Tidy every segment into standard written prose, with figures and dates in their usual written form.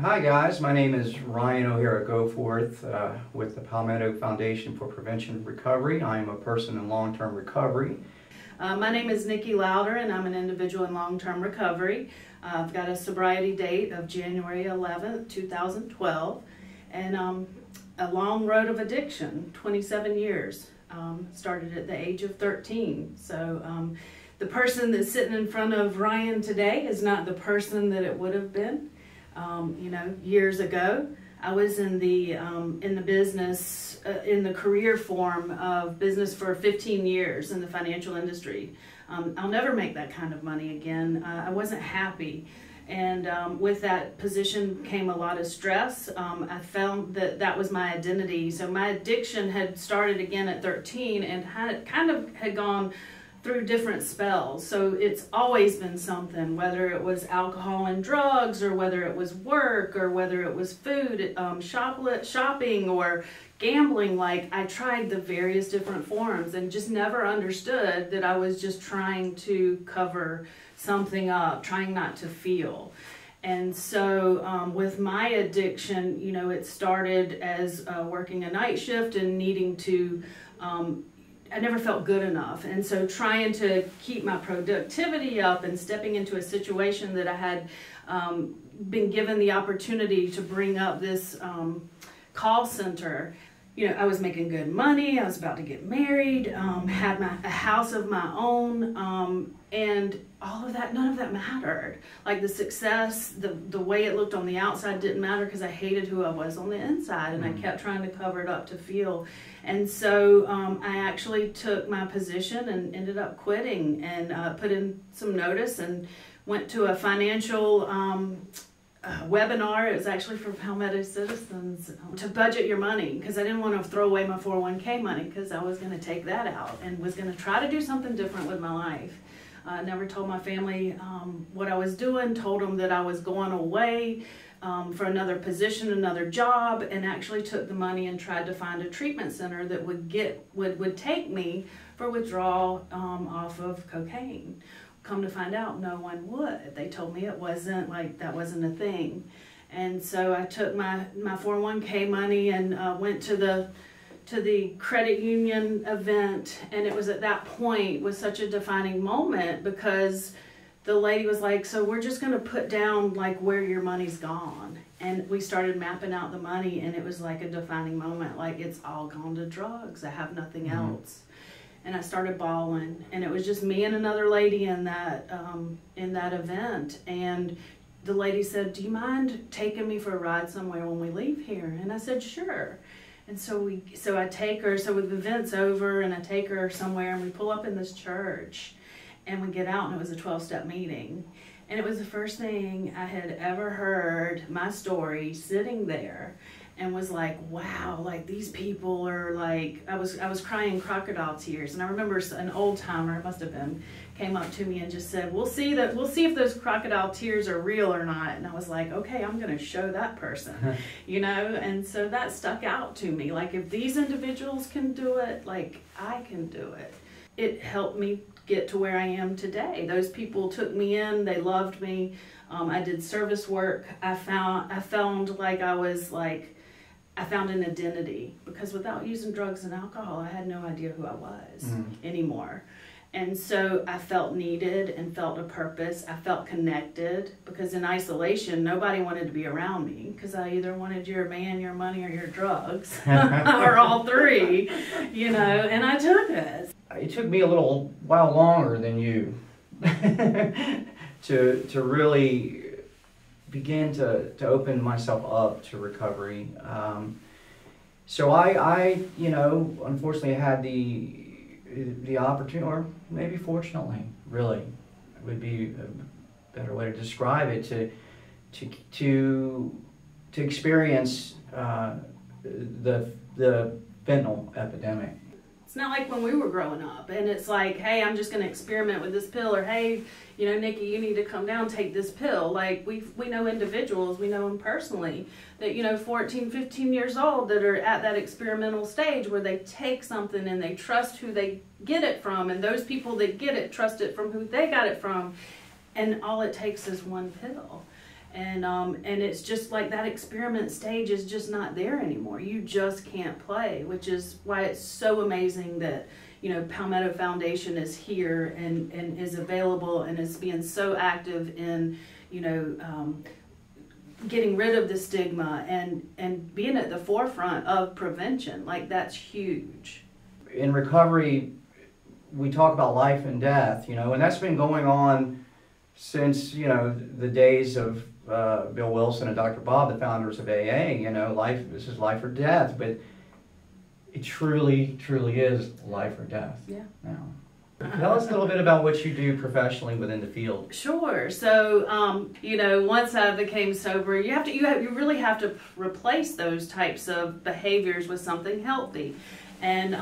Hi guys, my name is Ryan Ohara Goforth with the Palmetto Foundation for Prevention and Recovery. I am a person in long-term recovery. My name is Nikki Lowder and I'm an individual in long-term recovery. I've got a sobriety date of January 11th, 2012 and a long road of addiction, 27 years. Started at the age of 13. So the person that's sitting in front of Ryan today is not the person that it would have been. Years ago, I was in the business, in the career form of business for 15 years in the financial industry. I'll never make that kind of money again. I wasn't happy. And with that position came a lot of stress. I found that that was my identity. So my addiction had started again at 13 and had gone through different spells. So it's always been something, whether it was alcohol and drugs, or whether it was work, or whether it was food, shopping, or gambling. Like, I tried the various different forms and just never understood that I was just trying to cover something up, trying not to feel. And so with my addiction, it started as working a night shift and needing to I never felt good enough. And so trying to keep my productivity up and stepping into a situation that I had been given the opportunity to bring up this call center. I was making good money, I was about to get married, had a house of my own, and all of that, none of that mattered. Like the success, the way it looked on the outside didn't matter because I hated who I was on the inside, and I kept trying to cover it up to feel. And so I actually took my position and ended up quitting and put in some notice and went to a financial webinar. It was actually for Palmetto citizens to budget your money, because I didn't want to throw away my 401k money, because I was going to take that out and was going to try to do something different with my life. I never told my family what I was doing, told them that I was going away for another position, another job, and actually took the money and tried to find a treatment center that would take me for withdrawal off of cocaine. Come to find out, no one would. They told me it wasn't, like, that wasn't a thing. And so I took my 401k money and went to the credit union event, and it was at that point was such a defining moment, because the lady was like, so we're just going to put down like where your money's gone. And we started mapping out the money, and it was like a defining moment. Like, it's all gone to drugs. I have nothing else. And I started bawling, and it was just me and another lady in that event. And the lady said, do you mind taking me for a ride somewhere when we leave here? And I said, sure. And so I take her, so with the event's over, and I take her somewhere, and we pull up in this church, and we get out, and it was a 12-step meeting. And it was the first thing I had ever heard my story sitting there, and was like, wow, like, these people are like, I was crying crocodile tears. And I remember an old timer, it must have been, came up to me and just said, we'll see if those crocodile tears are real or not. And I was like, okay, I'm going to show that person, and so that stuck out to me. Like, if these individuals can do it, like, I can do it. It helped me get to where I am today. Those people took me in, they loved me. I did service work. I found like I found an identity, because without using drugs and alcohol, I had no idea who I was anymore. And so I felt needed and felt a purpose. I felt connected, because in isolation, nobody wanted to be around me, because I either wanted your man, your money, or your drugs, or all three, and I took it. It took me a little while longer than you to really begin to open myself up to recovery. So I unfortunately had the opportunity, or maybe fortunately, really would be a better way to describe it, to experience the fentanyl epidemic. It's not like when we were growing up, and it's like, hey, I'm just going to experiment with this pill, or hey, Nikki, you need to come down, take this pill. Like, we know individuals, we know them personally, that 14, 15 years old, that are at that experimental stage where they take something and they trust who they get it from, and those people that get it trust it from who they got it from, and all it takes is one pill. And it's just like that experiment stage is just not there anymore. You just can't play, which is why it's so amazing that, you know, Palmetto Foundation is here and is available and is being so active in, you know, getting rid of the stigma and being at the forefront of prevention. Like, that's huge. In recovery, we talk about life and death, you know, and that's been going on since, you know, the days of Bill Wilson and Dr. Bob, the founders of AA. You know, this is life or death, but it truly, truly is life or death. Yeah. Now, tell us a little bit about what you do professionally within the field. Sure. So, you know, once I became sober, you really have to replace those types of behaviors with something healthy. And,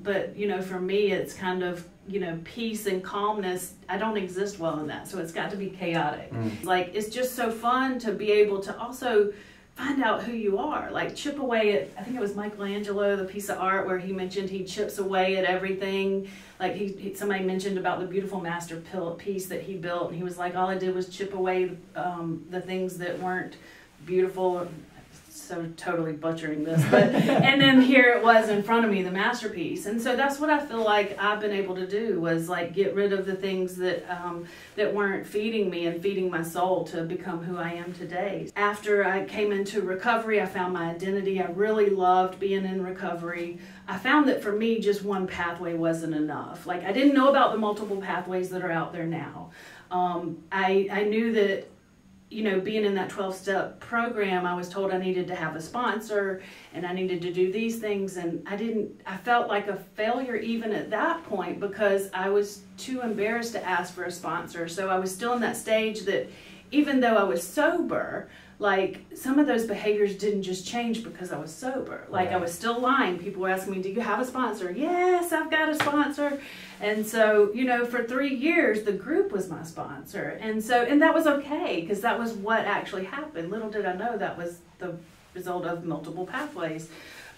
but, you know, for me, it's kind of, you know, peace and calmness. I don't exist well in that. So it's got to be chaotic. Like, it's just so fun to be able to also find out who you are. Like, chip away at, I think it was Michelangelo, the piece of art where he mentioned he chips away at everything. Like, somebody mentioned about the beautiful masterpiece that he built. And he was like, all I did was chip away the things that weren't beautiful. So totally butchering this, but and then here it was in front of me, the masterpiece. And so that's what I feel like I've been able to do, was like get rid of the things that that weren't feeding me and feeding my soul to become who I am today. After I came into recovery, I found my identity. I really loved being in recovery. I found that for me, just one pathway wasn't enough. Like, I didn't know about the multiple pathways that are out there now. I knew that, you know, being in that 12-step program, I was told I needed to have a sponsor and I needed to do these things. And I felt like a failure even at that point because I was too embarrassed to ask for a sponsor. So I was still in that stage that even though I was sober, like, some of those behaviors didn't just change because I was sober. Like, I was still lying. People were asking me, do you have a sponsor? Yes, I've got a sponsor. And so, you know, for 3 years, the group was my sponsor. And that was okay, because that was what actually happened. Little did I know that was the result of multiple pathways.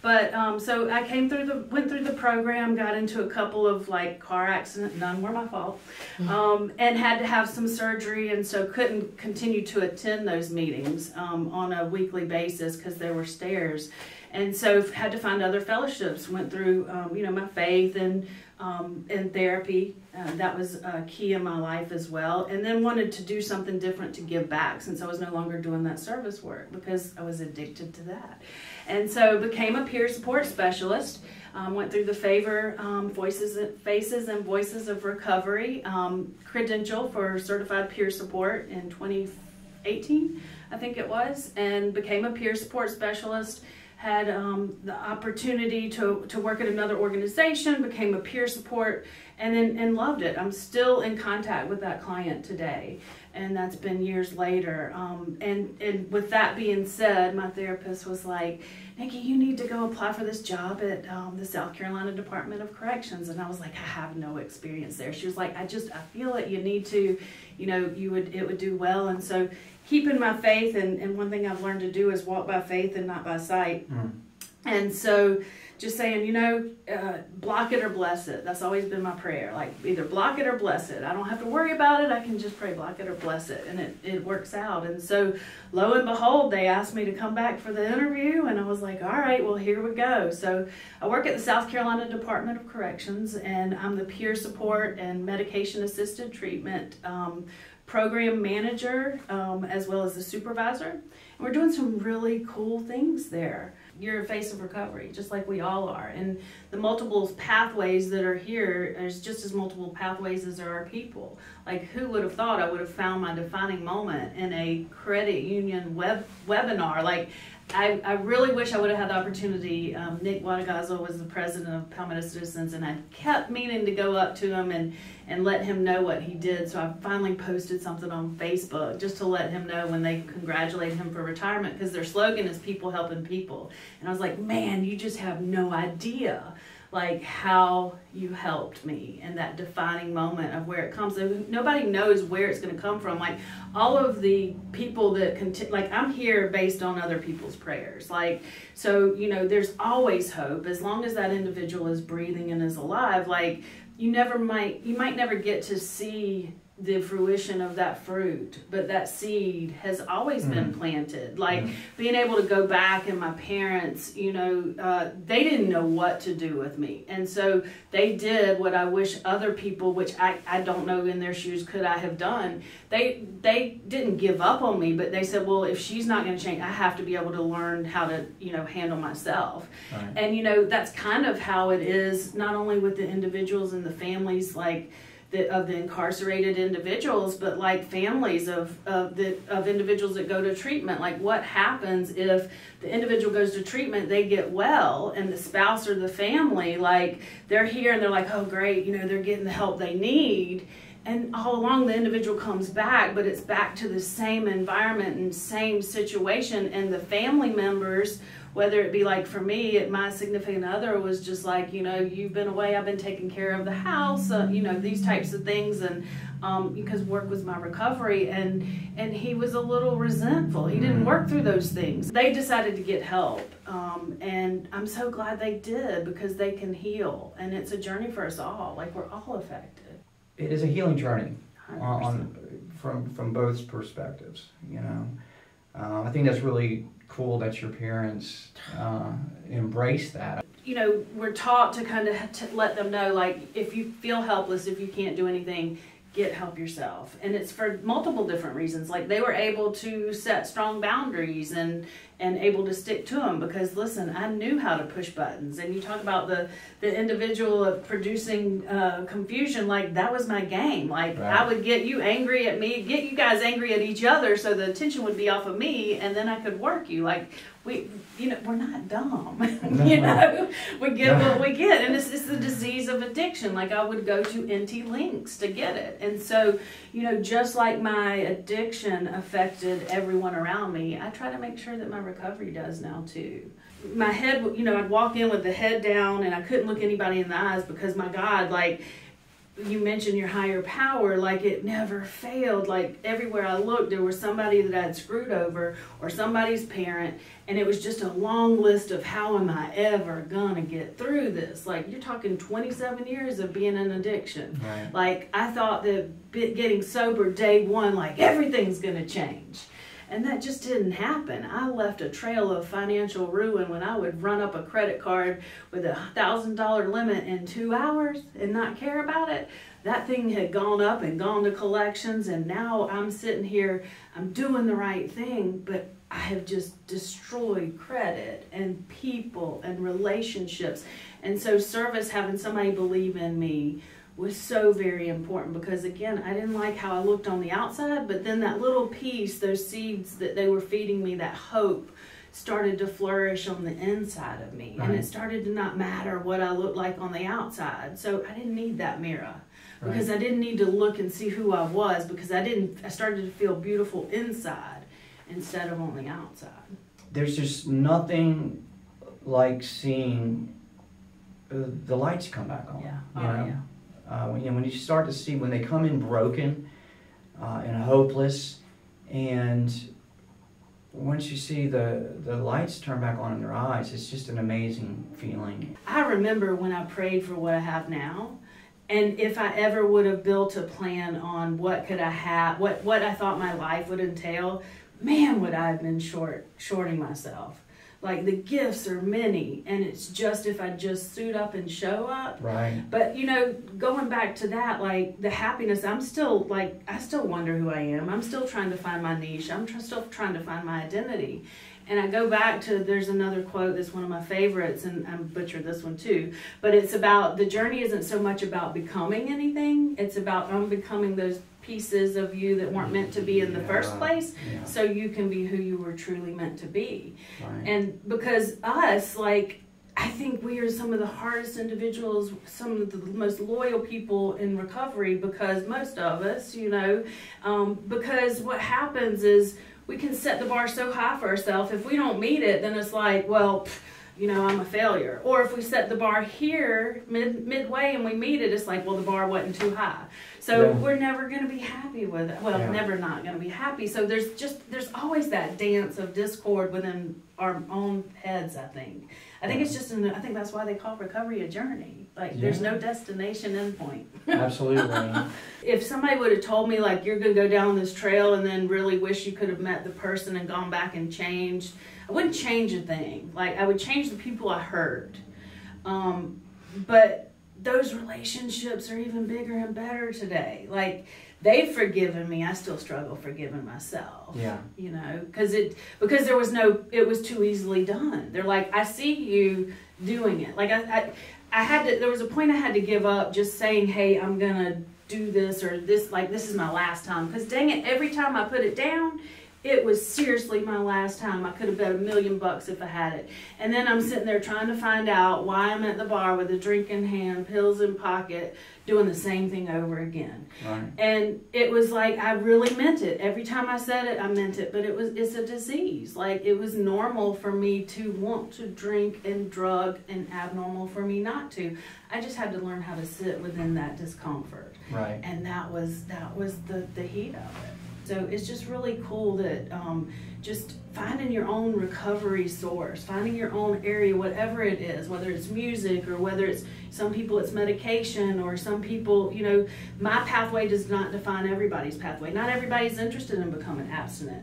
But so I went through the program, got into a couple of like car accidents, none were my fault, and had to have some surgery, and so couldn't continue to attend those meetings on a weekly basis because there were stairs, and so had to find other fellowships. Went through you know, my faith and therapy. That was key in my life as well, and then wanted to do something different to give back since I was no longer doing that service work because I was addicted to that. And so became a peer support specialist, went through the Favor Faces and Voices of Recovery credential for certified peer support in 2018, I think it was, and became a peer support specialist. Had the opportunity to work at another organization, became a peer support, and loved it. I'm still in contact with that client today, and that's been years later. And with that being said, my therapist was like, Nikki, you need to go apply for this job at the South Carolina Department of Corrections. And I was like, I have no experience there. She was like, I feel that you need to, you know, it would do well. And so keeping my faith, and one thing I've learned to do is walk by faith and not by sight. And so just saying, you know, block it or bless it. That's always been my prayer. Like, either block it or bless it. I don't have to worry about it. I can just pray, block it or bless it. And it works out. And so lo and behold, they asked me to come back for the interview. And I was like, all right, well, here we go. So I work at the South Carolina Department of Corrections, and I'm the peer support and medication assisted treatment program manager, as well as the supervisor. And we're doing some really cool things there. You're a face of recovery, just like we all are. And the multiple pathways that are here, there's just as multiple pathways as there are people. Like, who would have thought I would have found my defining moment in a credit union webinar? Like, I really wish I would have had the opportunity. Nick Wadagazo was the president of Palmetto Citizens, and I kept meaning to go up to him and let him know what he did. So I finally posted something on Facebook just to let him know when they congratulated him for retirement, because their slogan is people helping people. And I was like, man, you just have no idea like how you helped me in that defining moment of where it comes. Nobody knows where it's going to come from. Like, all of the people that like, I'm here based on other people's prayers. Like, so, you know, there's always hope as long as that individual is breathing and is alive. Like, you might never get to see the fruition of that fruit, but that seed has always been planted. Like being able to go back, and my parents, you know, they didn't know what to do with me. And so they did what I wish other people, which I don't know in their shoes could I have done. They didn't give up on me, but they said, well, if she's not going to change, I have to be able to learn how to, you know, handle myself. Right. And, you know, that's kind of how it is, not only with the individuals and the families, like, of the incarcerated individuals, but like families of individuals that go to treatment. Like, what happens if the individual goes to treatment, they get well, and the spouse or the family, like, they're here and they're like, oh great, you know, they're getting the help they need, and all along the individual comes back, but it's back to the same environment and same situation, and the family members, whether it be like for me, my significant other was just like, you know, you've been away, I've been taking care of the house, you know, these types of things, and because work was my recovery, and he was a little resentful. He didn't work through those things. They decided to get help, and I'm so glad they did, because they can heal, and it's a journey for us all. Like, we're all affected. It is a healing journey from both perspectives, you know. I think that's really cool that your parents embrace that. You know, we're taught to kind of let them know, like, if you feel helpless, if you can't do anything, get help yourself. And it's for multiple different reasons. Like, they were able to set strong boundaries and able to stick to them, because listen, I knew how to push buttons. And you talk about the individual of producing confusion, like, that was my game. Like, right. I would get you angry at me, get you guys angry at each other, so the attention would be off of me, and then I could work you. Like, you know, we're not dumb. You know, we get what we get, and it's the disease of addiction. Like, I would go to empty links to get it. And so, you know, just like my addiction affected everyone around me, I try to make sure that my recovery does now too. My head, you know, I'd walk in with the head down, and I couldn't look anybody in the eyes, because my God, like, you mentioned your higher power, like, it never failed. Like, everywhere I looked, there was somebody that I'd screwed over, or somebody's parent, and it was just a long list of how am I ever gonna get through this. Like, you're talking 27 years of being in addiction. Right. Like, I thought that getting sober day one, like, everything's gonna change. And that just didn't happen. I left a trail of financial ruin when I would run up a credit card with a $1,000 limit in 2 hours and not care about it. That thing had gone up and gone to collections, and now I'm sitting here, I'm doing the right thing, but I have just destroyed credit and people and relationships. And so service, having somebody believe in me, was so very important, because again, I didn't like how I looked on the outside, but then that little piece, those seeds that they were feeding me, that hope, started to flourish on the inside of me. Right. And it started to not matter what I looked like on the outside. So I didn't need that mirror, because right. I didn't need to look and see who I was, because I started to feel beautiful inside instead of on the outside. There's just nothing like seeing the lights come back on. Yeah. You know? Yeah. When you start to see, when they come in broken and hopeless, and once you see the lights turn back on in their eyes, it's just an amazing feeling. I remember when I prayed for what I have now, and if I ever would have built a plan on what could I have, what I thought my life would entail, man, would I have been shorting myself. Like, the gifts are many, and it's just if I just suit up and show up. Right. But, you know, going back to that, like, the happiness, I still wonder who I am. I'm still trying to find my niche. I'm still trying to find my identity. And I go back to, there's another quote that's one of my favorites, and I butchered this one too, but it's about, the journey isn't so much about becoming anything, it's about unbecoming those pieces of you that weren't meant to be in the first place, so you can be who you were truly meant to be. Right. And because us, like, I think we are some of the hardest individuals, some of the most loyal people in recovery, because most of us, you know, because what happens is we can set the bar so high for ourselves. If we don't meet it, then it's like, well, you know, I'm a failure. Or if we set the bar here midway and we meet it, it's like, well, the bar wasn't too high. So So we're never going to be happy with it. Well, Yeah. never not going to be happy. So there's always that dance of discord within our own heads, I think. I think it's just, I think that's why they call recovery a journey. Like, there's no destination endpoint. Absolutely. If somebody would have told me, like, you're going to go down this trail and then really wish you could have met the person and gone back and changed, I wouldn't change a thing. Like, I would change the people I hurt. But those relationships are even bigger and better today. Like, they've forgiven me. I still struggle forgiving myself. Yeah. You know, because it was too easily done. They're like, I see you doing it. Like, I had to, there was a point I had to give up just saying, hey, I'm going to do this or this, like, this is my last time. Because dang it, every time I put it down, it was seriously my last time. I could have bet $1 million if I had it. And then I'm sitting there trying to find out why I'm at the bar with a drink in hand, pills in pocket, doing the same thing over again. Right. And it was like, I really meant it. Every time I said it, I meant it. But it's a disease. Like, it was normal for me to want to drink and drug and abnormal for me not to. I just had to learn how to sit within that discomfort. Right. And that was the heat of it. So it's just really cool that just finding your own recovery source, finding your own area, whatever it is, whether it's music or whether it's, some people it's medication, or some people, you know, my pathway does not define everybody's pathway. Not everybody's interested in becoming abstinent.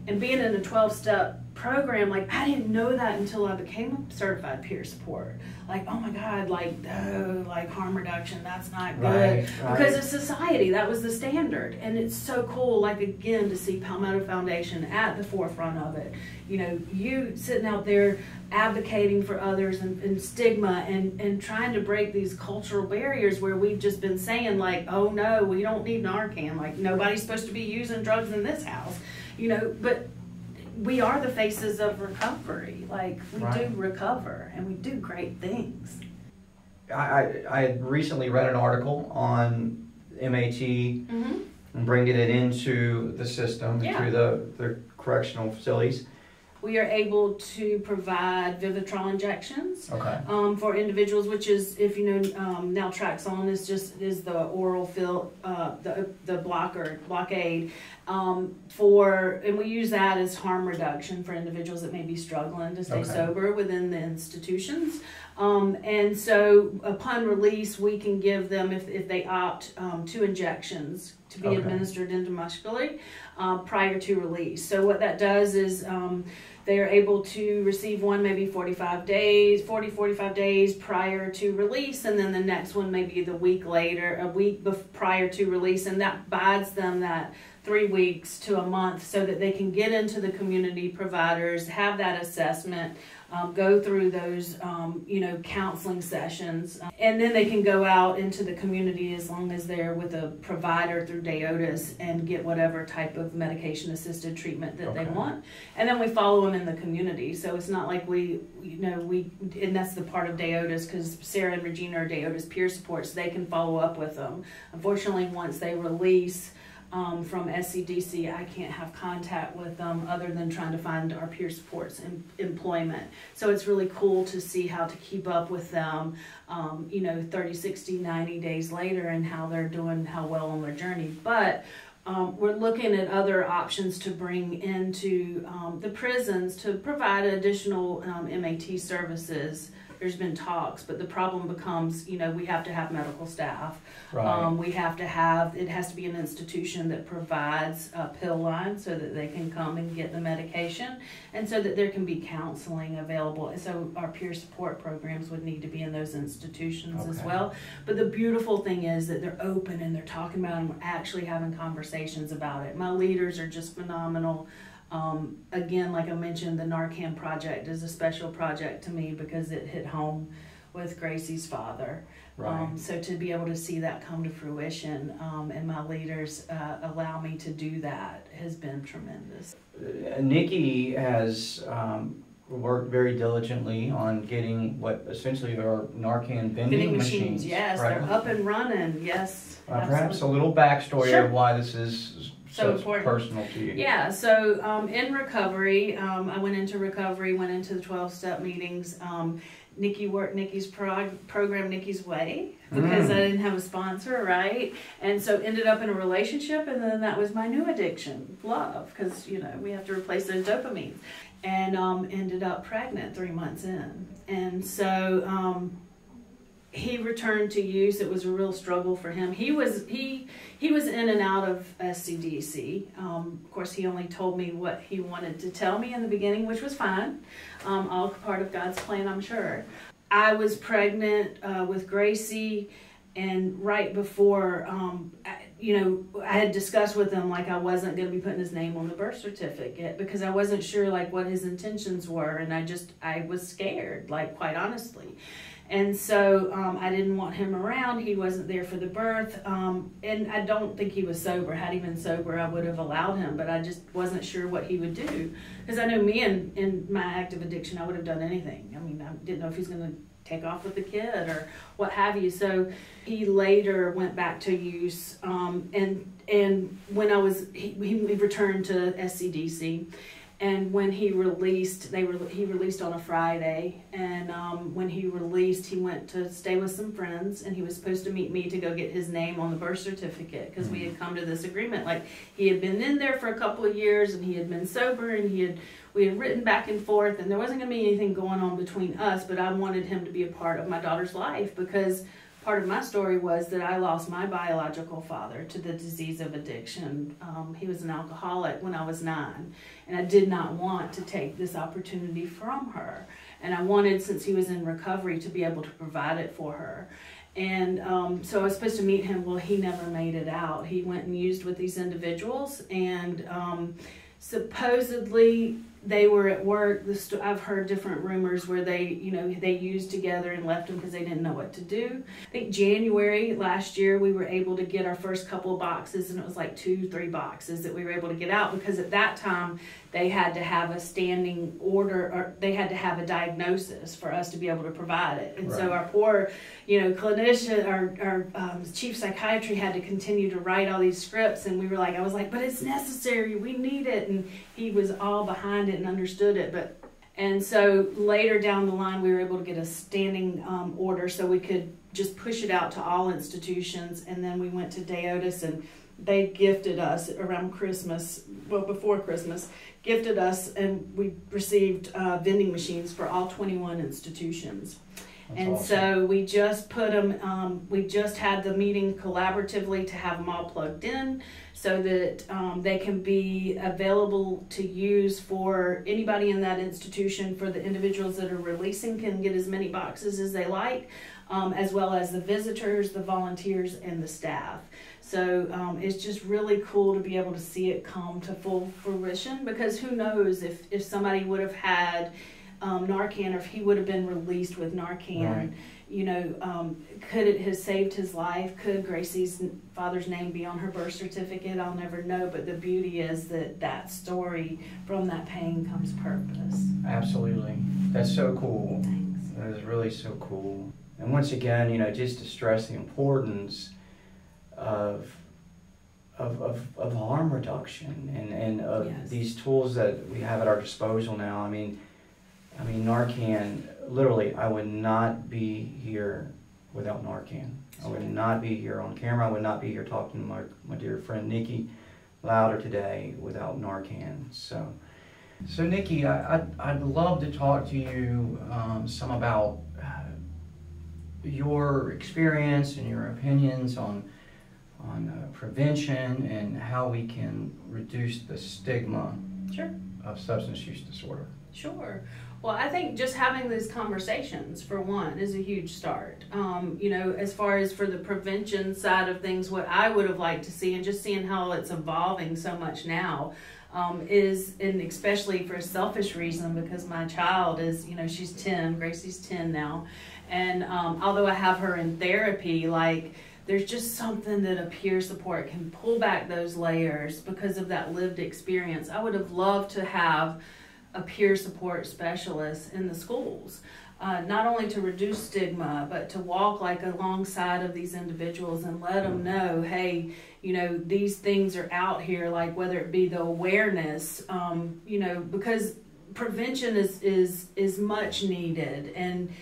And being in a 12-step program, like, I didn't know that until I became a certified peer support. Like, oh my God, like, oh, like harm reduction, that's not good. Right. Because of society, that was the standard. And it's so cool, like, again, to see Palmetto Foundation at the forefront of it. You know, you sitting out there advocating for others and stigma and trying to break these cultural barriers where we've just been saying, like, oh no, we don't need Narcan. Like, nobody's supposed to be using drugs in this house. You know, but we are the faces of recovery. Like, we do recover and we do great things. I had recently read an article on MAT and bringing it into the system, through the correctional facilities. We are able to provide Vivitrol injections for individuals, which is, if you know, naltrexone is the oral the blockade and we use that as harm reduction for individuals that may be struggling to stay sober within the institutions. And so upon release, we can give them, if they opt, 2 injections to be administered intramuscularly prior to release. So what that does is they are able to receive one maybe 45 days prior to release, and then the next one maybe a week prior to release, and that buys them that 3 weeks to a month so that they can get into the community providers, have that assessment, go through those, counseling sessions, and then they can go out into the community as long as they're with a provider through DAODAS and get whatever type of medication-assisted treatment that they want. And then we follow them in the community. So it's not like and that's the part of DAODAS, because Sarah and Regina are DAODAS peer supports. They can follow up with them. Unfortunately, once they release from SCDC, I can't have contact with them other than trying to find our peer supports employment. So it's really cool to see how to keep up with them, 30, 60, 90 days later, and how they're doing, how well on their journey. But we're looking at other options to bring into the prisons to provide additional MAT services. There's been talks, but the problem becomes, we have to have medical staff. Right. It has to be an institution that provides a pill line so that they can come and get the medication, and so that there can be counseling available. And so our peer support programs would need to be in those institutions as well. But the beautiful thing is that they're open and they're talking about it, and we're actually having conversations about it. My leaders are just phenomenal. Again, like I mentioned, the Narcan project is a special project to me because it hit home with Gracie's father. Right. So to be able to see that come to fruition, and my leaders allow me to do that, has been tremendous. Nikki has worked very diligently on getting what essentially are Narcan vending machines. Yes, right? They're up and running. Yes. Perhaps a little backstory of why this is So it's important. personal to you. Yeah, so in recovery, I went into recovery, went into the 12-step meetings. Nikki worked Nikki's program Nikki's Way because I didn't have a sponsor, right? And so ended up in a relationship, and then that was my new addiction, love, because, you know, we have to replace those dopamines. And ended up pregnant 3 months in. And so he returned to use. It was a real struggle for him. He was in and out of SCDC. Of course, he only told me what he wanted to tell me in the beginning, which was fine. All part of God's plan, I'm sure. I was pregnant with Gracie, and right before, I had discussed with him like I wasn't going to be putting his name on the birth certificate because I wasn't sure like what his intentions were, and I was scared, like, quite honestly. And so I didn't want him around. He wasn't there for the birth. And I don't think he was sober. Had he been sober, I would have allowed him. But I just wasn't sure what he would do. Because I know me in my active addiction, I would have done anything. I mean, I didn't know if he was going to take off with the kid or what have you. So he later went back to use. And when he returned to SCDC. And when he released, he released on a Friday, and when he released, he went to stay with some friends, and he was supposed to meet me to go get his name on the birth certificate because we had come to this agreement. Like, he had been in there for a couple of years, and he had been sober, and we had written back and forth, and there wasn't going to be anything going on between us, but I wanted him to be a part of my daughter's life because part of my story was that I lost my biological father to the disease of addiction. He was an alcoholic when I was 9, and I did not want to take this opportunity from her. And I wanted, since he was in recovery, to be able to provide it for her. And so I was supposed to meet him. Well, he never made it out. He went and used with these individuals, and supposedly they were at work. I've heard different rumors where they used together and left them because they didn't know what to do. I think January last year we were able to get our first couple of boxes, and it was like 2-3 boxes that we were able to get out because at that time they had to have a standing order, or they had to have a diagnosis for us to be able to provide it. And so our poor, clinician, our chief psychiatry had to continue to write all these scripts, and I was like, but it's necessary, we need it, and he was all behind it and understood it. And so later down the line, we were able to get a standing order so we could just push it out to all institutions. And then we went to Deotis, and they gifted us around Christmas, before Christmas, gifted us, and we received vending machines for all 21 institutions. That's awesome. So we just put them, we just had the meeting collaboratively to have them all plugged in so that they can be available to use for anybody in that institution. For the individuals that are releasing can get as many boxes as they like, as well as the visitors, the volunteers, and the staff. So it's just really cool to be able to see it come to full fruition, because who knows if somebody would have had Narcan, or if he would have been released with Narcan, could it have saved his life? Could Gracie's father's name be on her birth certificate? I'll never know, but the beauty is that story, from that pain comes purpose. Absolutely. That's so cool. Thanks. That is really so cool. And once again, just to stress the importance of harm reduction and of these tools that we have at our disposal now. I mean, Narcan, literally, I would not be here without Narcan. I would not be here on camera. I would not be here talking to my dear friend Nikki Lowder today without Narcan. So Nikki, I'd love to talk to you some about your experience and your opinions on prevention and how we can reduce the stigma of substance use disorder. Sure. Well, I think just having these conversations, for one, is a huge start. As far as for the prevention side of things, what I would have liked to see, and just seeing how it's evolving so much now, is, and especially for a selfish reason, because my child is, she's 10, Gracie's 10 now, and although I have her in therapy, there's just something that a peer support can pull back those layers because of that lived experience. I would have loved to have a peer support specialist in the schools. not only to reduce stigma, but to walk like alongside of these individuals and let them know, hey, you know, these things are out here, like whether it be the awareness, you know, because prevention is much needed, and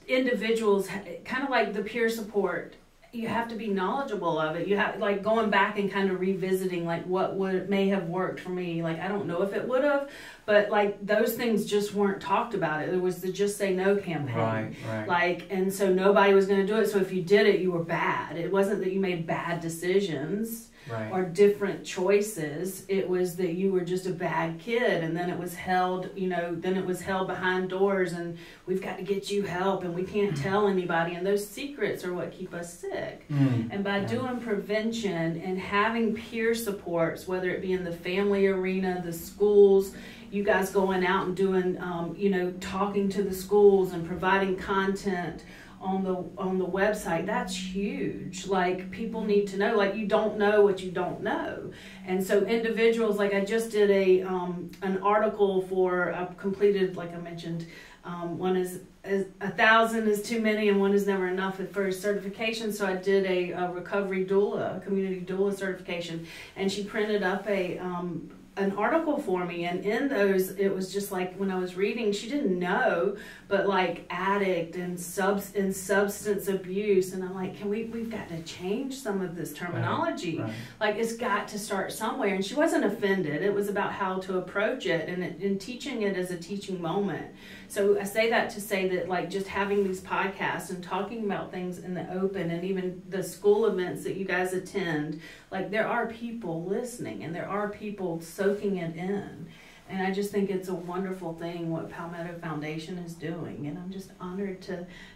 individuals, kind of like the peer support, you have to be knowledgeable of it. You have, like, going back and kind of revisiting, like, what may have worked for me. Like, I don't know if it would have, but like those things just weren't talked about. It was the Just Say No campaign. Right. Like, and so nobody was going to do it. So if you did it, you were bad. It wasn't that you made bad decisions. Right. Or different choices. It was that you were just a bad kid, and then it was held, you know, then it was held behind doors, and we've got to get you help, and we can't tell anybody, and those secrets are what keep us sick. And by doing prevention and having peer supports, whether it be in the family arena, the schools, you guys going out and doing, you know, talking to the schools and providing content on the website, that's huge. Like, people need to know, like, you don't know what you don't know. And so individuals, like, I just did an article for, I've completed, like I mentioned, one is 1,000 is too many and one is never enough for certification. So I did a recovery doula, a community doula certification, and she printed up an article for me, and in those, it was just like, when I was reading, she didn't know, but like addict and substance abuse, and I'm like, we've got to change some of this terminology. Right. Like, it's got to start somewhere. And she wasn't offended. It was about how to approach it, and teaching it as a teaching moment. So I say that to say that, like, just having these podcasts and talking about things in the open, and even the school events that you guys attend, like, there are people listening and there are people soaking it in. And I just think it's a wonderful thing what Palmetto Foundation is doing. And I'm just honored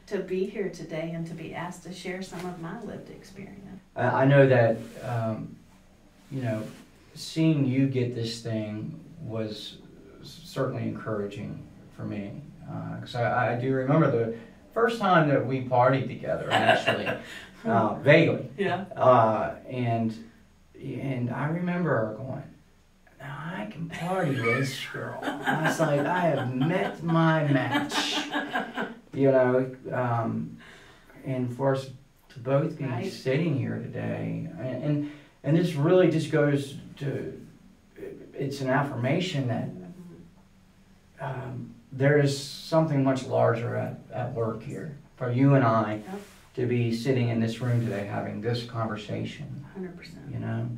to be here today and to be asked to share some of my lived experience. I know that, you know, seeing you get this thing was certainly encouraging for me. Because I do remember the first time that we partied together, actually, vaguely. Yeah. And I remember her going, now I can party with this girl. I was like, I have met my match. You know, and for us to both be sitting here today, and this really just goes to, it's an affirmation that there is something much larger at work here for you and I to be sitting in this room today having this conversation. 100%. You know,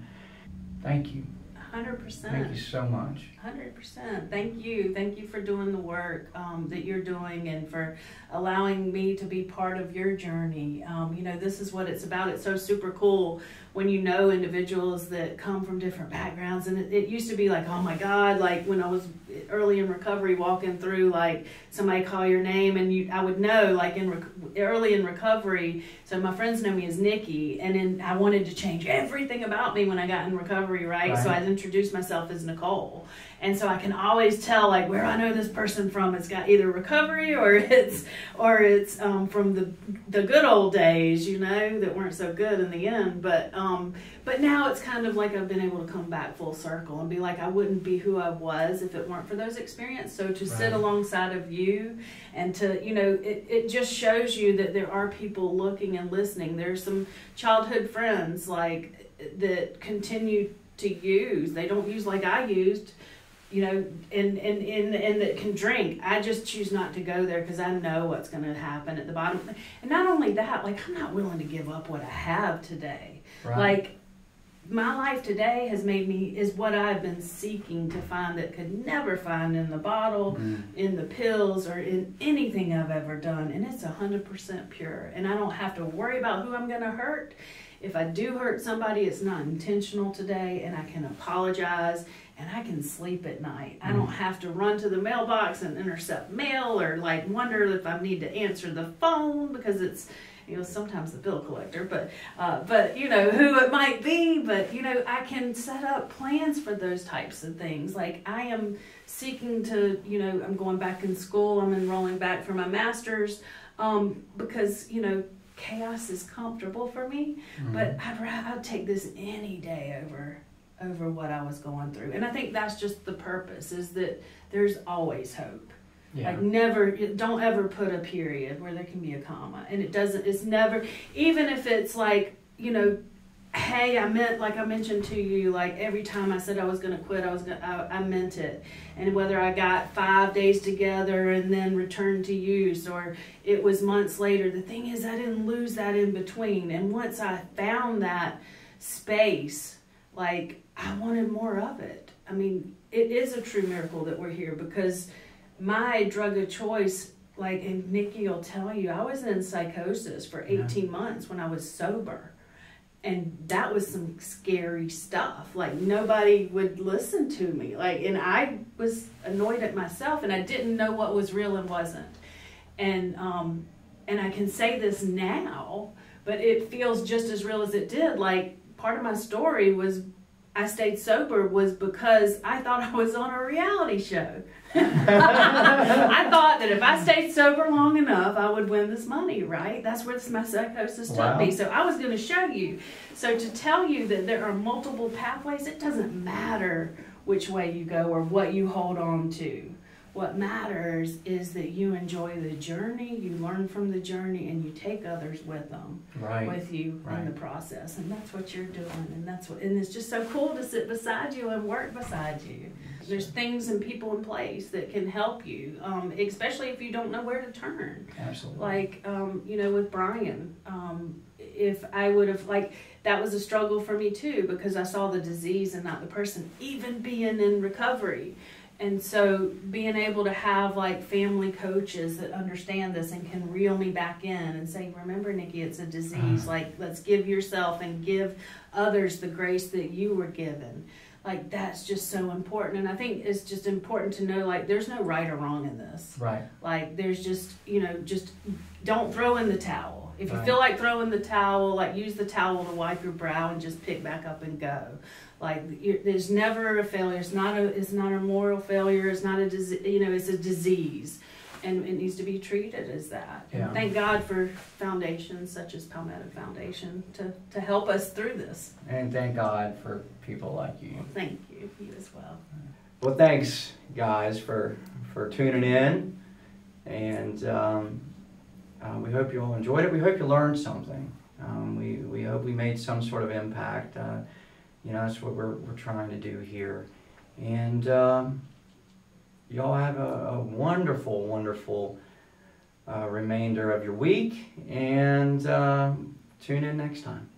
thank you. 100%. Thank you so much. 100%. Thank you for doing the work that you're doing, and for allowing me to be part of your journey. You know, this is what it's about. It's so super cool when you know individuals that come from different backgrounds. And it used to be like, oh my God, like when I was early in recovery, walking through, like, somebody call your name, and I would know, like, early in recovery. So my friends know me as Nikki, and then I wanted to change everything about me when I got in recovery, right? So I introduced myself as Nicole. And so I can always tell, like, where I know this person from. It's got either recovery or it's from the good old days, you know, that weren't so good in the end. But now it's kind of like I've been able to come back full circle and be like, I wouldn't be who I was if it weren't for those experiences. So to sit alongside of you, and to, you know, it just shows you that there are people looking and listening. There's some childhood friends, like, that continue to use. They don't use like I used, you know, and that can drink. I just choose not to go there because I know what's going to happen at the bottom. And not only that, like, I'm not willing to give up what I have today. Right. Like, my life today is what I've been seeking to find, that could never find in the bottle, in the pills, or in anything I've ever done. And it's 100% pure. And I don't have to worry about who I'm going to hurt. If I do hurt somebody, it's not intentional today, and I can apologize, and I can sleep at night. I don't have to run to the mailbox and intercept mail, or, like, wonder if I need to answer the phone because it's, you know, sometimes the bill collector, but you know, who it might be. But, you know, I can set up plans for those types of things. Like, I am seeking to, you know, I'm going back in school. I'm enrolling back for my master's, because, you know, chaos is comfortable for me, but I'd take this any day over what I was going through. And I think that's just the purpose, is that there's always hope. Yeah. Like never, don't ever put a period where there can be a comma. And it's never, even if it's like, you know, hey, I meant, like I mentioned to you, like every time I said I was going to quit, I meant it. And whether I got 5 days together and then returned to use, or it was months later, the thing is I didn't lose that in between. And once I found that space, like I wanted more of it. I mean, it is a true miracle that we're here, because my drug of choice, like, and Nikki will tell you, I was in psychosis for 18 months when I was sober. And that was some scary stuff. Like, nobody would listen to me. Like, and I was annoyed at myself, and I didn't know what was real and wasn't. And I can say this now, but it feels just as real as it did. Like, part of my story was I stayed sober was because I thought I was on a reality show. I thought that if I stayed sober long enough, I would win this money, right? That's where my psychosis took me. So I was going to show you. So to tell you that there are multiple pathways, it doesn't matter which way you go or what you hold on to. What matters is that you enjoy the journey, you learn from the journey, and you take others with them, with you in the process. And that's what you're doing. And it's just so cool to sit beside you and work beside you. There's things and people in place that can help you, especially if you don't know where to turn. Absolutely. Like, you know, with Brian, if I would have, like, that was a struggle for me too, because I saw the disease and not the person, even being in recovery. And so being able to have like family coaches that understand this and can reel me back in and say, remember, Nikki, it's a disease. Like, let's give yourself and give others the grace that you were given. Like, that's just so important. And I think it's just important to know, like, there's no right or wrong in this. Right. Like, there's just, you know, just don't throw in the towel. If you feel like throwing the towel, like, use the towel to wipe your brow and just pick back up and go. Like, there's never a failure. It's not a moral failure. It's not a disease. You know, it's a disease, and it needs to be treated as that. Yeah. And thank God for foundations such as Palmetto Foundation to help us through this. And thank God for people like you. Well, thank you. You as well. Well, thanks, guys, for tuning in, and we hope you all enjoyed it. We hope you learned something. We hope we made some sort of impact. You know, that's what we're trying to do here. And y'all have a wonderful, wonderful remainder of your week. And tune in next time.